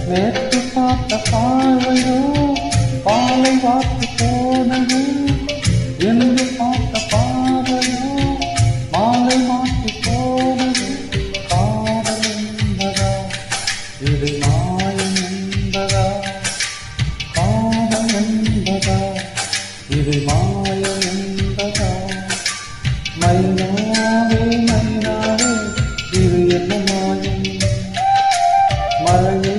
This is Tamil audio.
நேற்று பார்த்த பார்வையோ பாலை வார்த்து போனது, என்று பார்த்த பார்வையோ மாலை மாற்றி போனது. காதல் என்பதா இது மாயம் என்பதா? காதல் என்பதா இது மாயம் என்பதா? மைனாவே மைனாவே இது என்ன மாயம்? மழையே